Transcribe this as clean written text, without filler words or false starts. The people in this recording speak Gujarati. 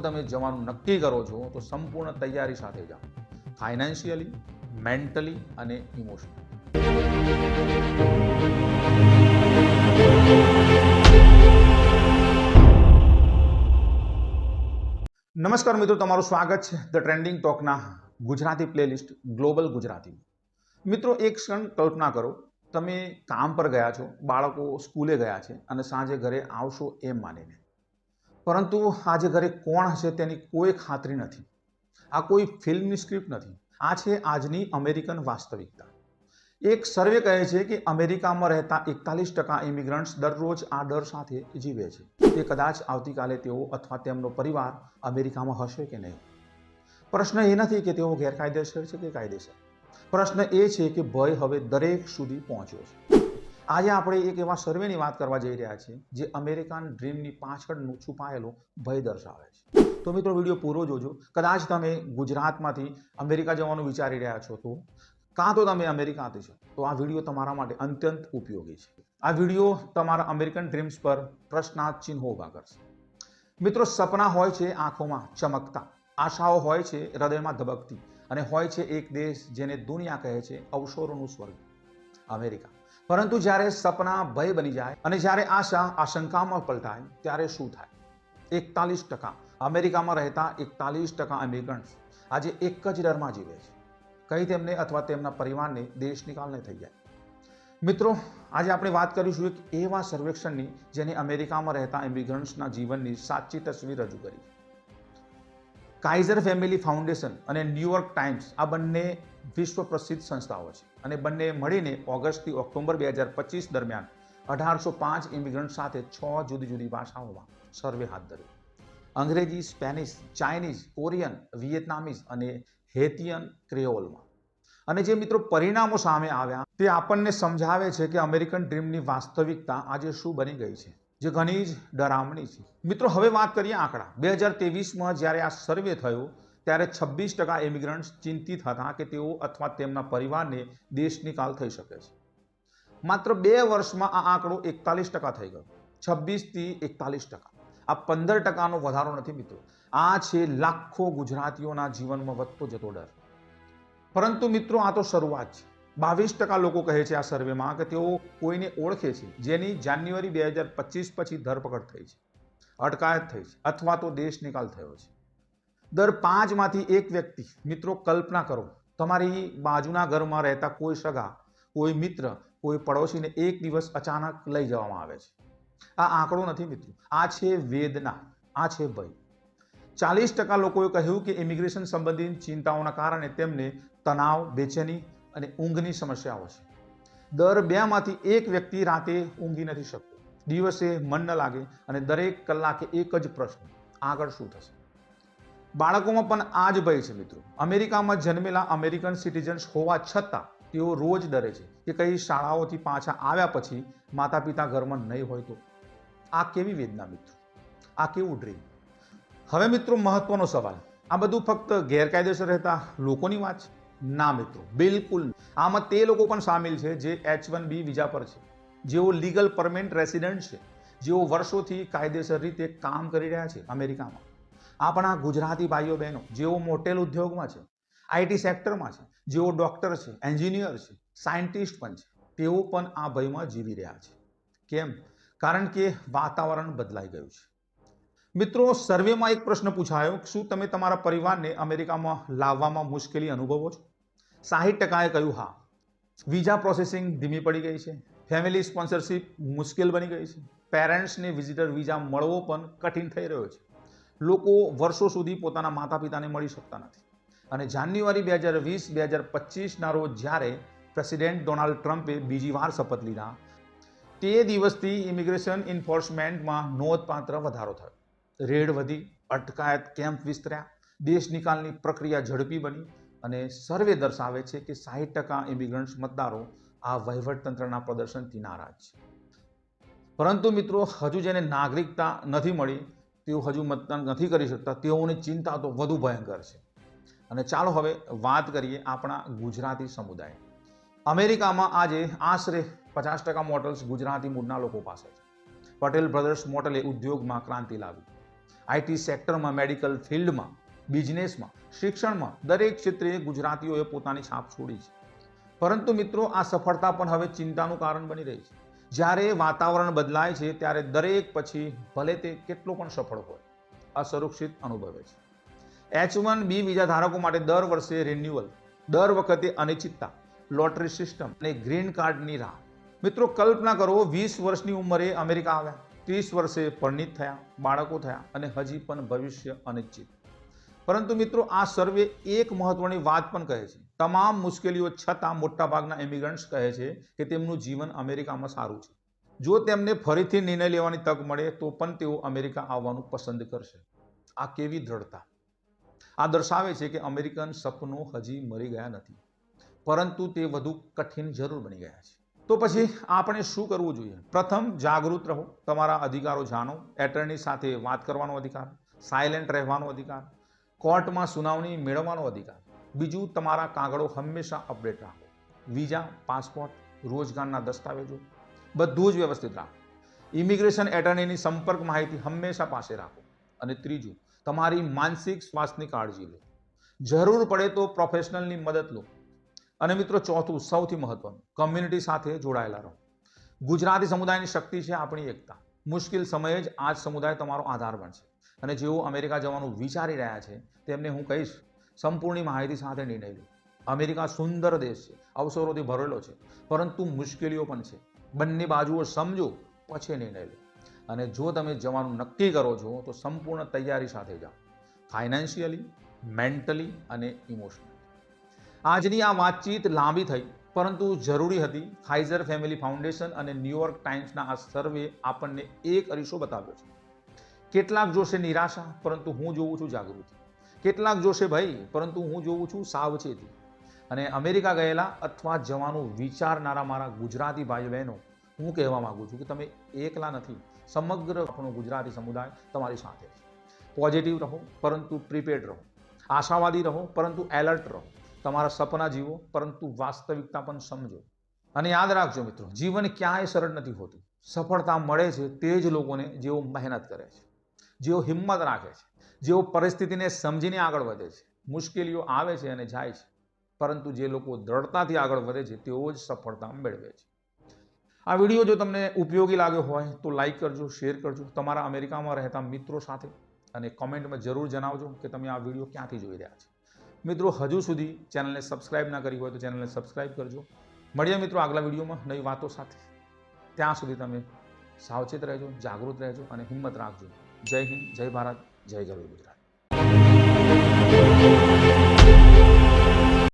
તમે જવાનું નક્કી કરો છો તો સંપૂર્ણ તૈયારી સાથે જાઓ, ફાઇનાન્શિયલી, મેન્ટલી અને ઇમોશનલી. નમસ્કાર મિત્રો, તમારું સ્વાગત છે ધ ટ્રેન્ડિંગ ટોકના ગુજરાતી પ્લેલિસ્ટ ગ્લોબલ ગુજરાતી. મિત્રો, એક ક્ષણ કલ્પના કરો, તમે કામ પર ગયા છો, બાળકો સ્કૂલે ગયા છે અને સાંજે ઘરે આવશો એમ માનીને, પરંતુ આજે ઘરે કોણ હશે તેની કોઈ ખાતરી નથી. આ કોઈ ફિલ્મની સ્ક્રિપ્ટ નથી, આ છે આજની અમેરિકન વાસ્તવિકતા. એક સર્વે કહે છે કે અમેરિકામાં રહેતા 41% ઇમિગ્રન્ટ્સ દરરોજ આ ડર સાથે જીવે છે કે કદાચ આવતીકાલે તેઓ અથવા તેમનો પરિવાર અમેરિકામાં હશે કે નહીં. પ્રશ્ન એ નથી કે તેઓ ગેરકાયદેસર છે કે કાયદેસર. પ્રશ્ન એ છે કે ભય હવે દરેક સુધી પહોંચ્યો છે. આજે આપણે એક એવા સર્વેની વાત કરવા જઈ રહ્યા છીએ જે અમેરિકન ડ્રીમની પાછળનું છુપાયેલો ભય દર્શાવે છે. તો મિત્રો, વિડીયો પૂરો જોજો. કદાચ તમે ગુજરાતમાંથી અમેરિકા જવાનું વિચારી રહ્યા છો તો કાં તો તમે અમેરિકાથી છો તો આ વિડીયો તમારા માટે અત્યંત ઉપયોગી છે. આ વિડીયો તમારા અમેરિકન ડ્રીમ્સ પર પ્રશ્નાર્થ ચિહ્નો ઊભા કરશે. મિત્રો, સપના હોય છે આંખોમાં ચમકતા, આશાઓ હોય છે હૃદયમાં ધબકતી, અને હોય છે એક દેશ જેને દુનિયા કહે છે અવસરોનું સ્વર્ગ, અમેરિકા. પરંતુ જ્યારે સપના ભય બની જાય અને જ્યારે આશા આશંકામાં પલટાય ત્યારે શું થાય? 41% અમેરિકામાં રહેતા 41% ઇમિગ્રન્ટ્સ આજે એક જ ડરમાં જીવે છે, કઈ તેમને અથવા તેમના પરિવારને દેશ નિકાલને થઈ જાય. મિત્રો, આજે આપણે વાત કરીશું એક એવા સર્વેક્ષણની જેને અમેરિકામાં રહેતા ઇમિગ્રન્ટ્સના જીવનની સાચી તસવીર રજૂ કરી. કાઇઝર ફેમિલી ફાઉન્ડેશન અને ન્યૂયોર્ક ટાઈમ્સ આ બંને વિશ્વ પ્રસિદ્ધ સંસ્થાઓ છે અને બંને મળીને ઓગસ્ટથી ઓક્ટોબર 2025 દરમિયાન 1805 ઇમિગ્રન્ટ સાથે 6 જુદી જુદી ભાષાઓમાં સર્વે હાથ ધર્યો. અંગ્રેજી, સ્પેનિશ, ચાઇનીઝ, કોરિયન, વિયેતનામીઝ અને હેતિયન ક્રેઓલમાં. અને જે મિત્રો પરિણામો સામે આવ્યા તે આપણને સમજાવે છે કે અમેરિકન ડ્રીમની વાસ્તવિકતા આજે શું બની ગઈ છે, જે ઘણી જ ડરામણી છે. મિત્રો, હવે વાત કરીએ આંકડા. 2023માં જ્યારે આ સર્વે થયો ત્યારે 26% ઇમિગ્રન્ટ્સ ચિંતિત હતા કે તેઓ અથવા તેમના પરિવારને દેશ નિકાલ થઈ શકે છે. માત્ર 2 વર્ષમાં આ આંકડો 41% થઈ ગયો, 26 થી 41%. આ 15%નો વધારો નથી મિત્રો, આ છે લાખો ગુજરાતીઓના જીવનમાં વધતો જતો ડર. પરંતુ મિત્રો, આ તો શરૂઆત છે. 22% લોકો કહે છે આ સર્વેમાં કે તેઓ કોઈને ઓળખે છે જેની જાન્યુઆરી 2025 પછી ધરપકડ થઈ છે, અટકાયત થઈ છે અથવા તો દેશ નિકાલ થયો છે. દર 5 માંથી 1 વ્યક્તિ, મિત્રો કલ્પના કરો, તમારી બાજુના ઘરમાં રહેતા કોઈ સગા, કોઈ મિત્ર, કોઈ પડોશીને એક દિવસ અચાનક લઈ જવામાં આવે છે. આ આંકડો નથી મિત્રો, આ છે વેદના, આ છે ભય. 40% લોકોએ કહ્યું કે ઇમિગ્રેશન સંબંધિત ચિંતાઓના કારણે તેમને તણાવ, બેચેની અને ઊંઘની સમસ્યાઓ છે. દર 2 માંથી 1 વ્યક્તિ રાતે ઊંઘી નથી શકતો, દિવસે મન ન લાગે અને દરેક કલાકે એક જ પ્રશ્ન, આગળ શું થશે? બાળકોમાં પણ આ જ ભય છે મિત્રો. અમેરિકામાં જન્મેલા અમેરિકન સિટીઝન્સ હોવા છતાં તેઓ રોજ ડરે છે કે કઈ શાળાઓથી પાછા આવ્યા પછી માતા પિતા ઘરમાં નહીં હોય તો. આ કેવી વેદના મિત્રો, આ કેવું ડ્રીમ? હવે મિત્રો, મહત્વનો સવાલ, આ બધું ફક્ત ગેરકાયદેસર રહેતા લોકોની વાત છે? ના મિત્રો, બિલકુલ. આમાં તે લોકો પણ સામેલ છે જે H1B વિઝા પર છે, જેઓ લીગલ પરમેનન્ટ રેસિડન્ટ છે, જેઓ વર્ષોથી કાયદેસર રીતે કામ કરી રહ્યા છે અમેરિકામાં. આપણા ગુજરાતી ભાઈઓ બહેનો જેઓ મોટેલ ઉદ્યોગમાં છે, IT સેક્ટરમાં છે, જેઓ ડોક્ટર છે, એન્જિનિયર છે, સાયન્ટિસ્ટ પણ છે, તેઓ પણ આ ભયમાં જીવી રહ્યા છે. કેમ? કારણ કે વાતાવરણ બદલાઈ ગયું છે. મિત્રો, સર્વેમાં એક પ્રશ્ન પૂછાયો, શું તમે તમારા પરિવારને અમેરિકામાં લાવવામાં મુશ્કેલી અનુભવો છો? 60%એ કહ્યું હા. વિઝા પ્રોસેસિંગ ધીમી પડી ગઈ છે, ફેમિલી સ્પોન્સરશિપ મુશ્કેલ બની ગઈ છે, પેરેન્ટ્સને વિઝિટર વિઝા મળવો પણ કઠિન થઈ રહ્યો છે. લોકો વર્ષો સુધી પોતાના માતા પિતાને મળી શકતા નથી. અને જાન્યુઆરી 2025ના રોજ જ્યારે પ્રેસિડેન્ટ ડોનાલ્ડ ટ્રમ્પે બીજી વાર શપથ લીધા, તે દિવસથી ઇમિગ્રેશન એન્ફોર્સમેન્ટમાં નોંધપાત્ર વધારો થયો. રેડ વધી, અટકાયત કેમ્પ વિસ્તર્યા, દેશ નિકાલની પ્રક્રિયા ઝડપી બની અને સર્વે દર્શાવે છે કે 60% ઇમિગ્રન્ટ્સ મતદારો આ વહીવટતંત્રના પ્રદર્શનથી નારાજ છે. પરંતુ મિત્રો, હજુ જેને નાગરિકતા નથી મળી, તેઓ હજુ મતદાન નથી કરી શકતા, તેઓની ચિંતા તો વધુ ભયંકર છે. અને ચાલો હવે વાત કરીએ આપણા ગુજરાતી સમુદાય. અમેરિકામાં આજે આશરે 50% મોટલ્સ ગુજરાતી મૂળના લોકો પાસે છે. પટેલ બ્રધર્સ મોટલે ઉદ્યોગમાં ક્રાંતિ લાવી. આઈટી સેક્ટરમાં, મેડિકલ ફિલ્ડમાં, બિઝનેસમાં, શિક્ષણમાં દરેક ક્ષેત્રે ગુજરાતીઓએ પોતાની છાપ છોડી છે. પરંતુ મિત્રો આ સફળતા પણ હવે ચિંતાનું કારણ બની રહી છે. જ્યારે વાતાવરણ બદલાય છે ત્યારે દરેક પછી ભલે તે કેટલો પણ સફળ હોય અસુરક્ષિત અનુભવે છે. H1B વિઝા ધારકો માટે દર વર્ષે રિન્યુઅલ, દર વખતે અનિશ્ચિતતા, લોટરી સિસ્ટમ અને ગ્રીન કાર્ડની રાહ. મિત્રો કલ્પના કરો, 20 વર્ષની ઉંમરે અમેરિકા આવ્યા, 30 વર્ષે પરિણીત થયા, બાળકો થયા અને હજી પણ ભવિષ્ય અનિશ્ચિત. પરંતુ મિત્રો આ સર્વે એક મહત્વની વાત પણ કહે છે. તમામ મુશ્કેલીઓ છતાં મોટાભાગના ઇમિગ્રન્ટ્સ કહે છે કે તેમનું જીવન અમેરિકામાં સારું છે. જો તેમને ફરીથી નિર્ણય લેવાની તક મળે તો પણ તેઓ અમેરિકા આવવાનું પસંદ કરશે. આ કેવી દ્રઢતા! આ દર્શાવે છે કે અમેરિકન સપનો હજી મરી ગયા નથી, પરંતુ તે વધુ કઠિન જરૂર બની ગયા છે. તો પછી આપણે શું કરવું જોઈએ? પ્રથમ, જાગૃત રહો, તમારા અધિકારો જાણો. એટર્ની સાથે વાત કરવાનો અધિકાર, સાયલેન્ટ રહેવાનો અધિકાર, કોર્ટમાં સુનાવણી મેળવવાનો અધિકાર. બીજું, તમારા કાગળો હંમેશા અપડેટ રાખો. વિઝા, પાસપોર્ટ, રોજગારના દસ્તાવેજો બધું જ વ્યવસ્થિત રાખો. ઇમિગ્રેશન એટર્નીની સંપર્ક માહિતી હંમેશા પાસે રાખો. અને ત્રીજું, તમારી માનસિક સ્વાસ્થ્યની કાળજી લો. જરૂર પડે તો પ્રોફેશનલની મદદ લો. અને મિત્રો ચોથું, સૌથી મહત્વનું, કમ્યુનિટી સાથે જોડાયેલા રહો. ગુજરાતી સમુદાયની શક્તિ છે આપણી એકતા. મુશ્કેલ સમયે જ આ જ સમુદાય તમારો આધાર બનશે. અને જેઓ અમેરિકા જવાનું વિચારી રહ્યા છે તેમને હું કહીશ, સંપૂર્ણ માહિતી સાથે નિર્ણય લો. અમેરિકા સુંદર દેશ છે, અવસરોથી ભરેલો છે, પરંતુ મુશ્કેલીઓ પણ છે. બંને બાજુઓ સમજો પછી નિર્ણય લો. અને જો તમે જવાનું નક્કી કરો છો તો સંપૂર્ણ તૈયારી સાથે જાઓ, ફાઇનાન્શિયલી, મેન્ટલી અને ઇમોશનલી. આજની આ વાતચીત લાંબી થઈ પરંતુ જરૂરી હતી. ફાઇઝર ફેમિલી ફાઉન્ડેશન અને ન્યૂયોર્ક ટાઈમ્સના આ સર્વે આપણને એક અરીસો બતાવ્યો છે. કેટલાક જોશે નિરાશા, પરંતુ હું જોઉં છું જાગૃતિ. કેટલાક જોશે ભય, પરંતુ હું જોઉં છું સાવચેતી. અને અમેરિકા ગયેલા અથવા જવાનું વિચારનારા મારા ગુજરાતી ભાઈ બહેનો, હું કહેવા માંગુ છું કે તમે એકલા નથી. સમગ્ર આપણો ગુજરાતી સમુદાય તમારી સાથે છે. પોઝિટિવ રહો પરંતુ પ્રિપેર્ડ રહો. આશાવાદી રહો પરંતુ એલર્ટ રહો. તમારા સપના જીવો પરંતુ વાસ્તવિકતા પણ સમજો. અને યાદ રાખજો મિત્રો, જીવન ક્યાંય સરળ નથી હોતું. સફળતા મળે છે તે જ લોકોને જેઓ મહેનત કરે છે, જેઓ હિંમત રાખે છે, જેઓ પરિસ્થિતિને સમજીને આગળ વધે છે. મુશ્કેલીઓ આવે છે અને જાય છે, પરંતુ જે લોકો દ્રઢતાથી આગળ વધે છે તેઓ જ સફળતા મેળવે છે. આ વિડીયો જો તમને ઉપયોગી લાગ્યો હોય તો લાઈક કરજો, શેર કરજો તમારા અમેરિકામાં રહેતા મિત્રો સાથે, અને કોમેન્ટમાં જરૂર જણાવજો કે તમે આ વિડીયો ક્યાંથી જોઈ રહ્યા છો. મિત્રો, હજુ સુધી ચેનલને સબસ્ક્રાઇબ ના કરી હોય તો ચેનલને સબસ્ક્રાઇબ કરજો. મળીએ મિત્રો આગલા વિડીયોમાં નવી વાતો સાથે. ત્યાં સુધી તમે સાવચેત રહેજો, જાગૃત રહેજો અને હિંમત રાખજો. જય હિન્દ, જય ભારત, જય ગરવી ગુજરાત.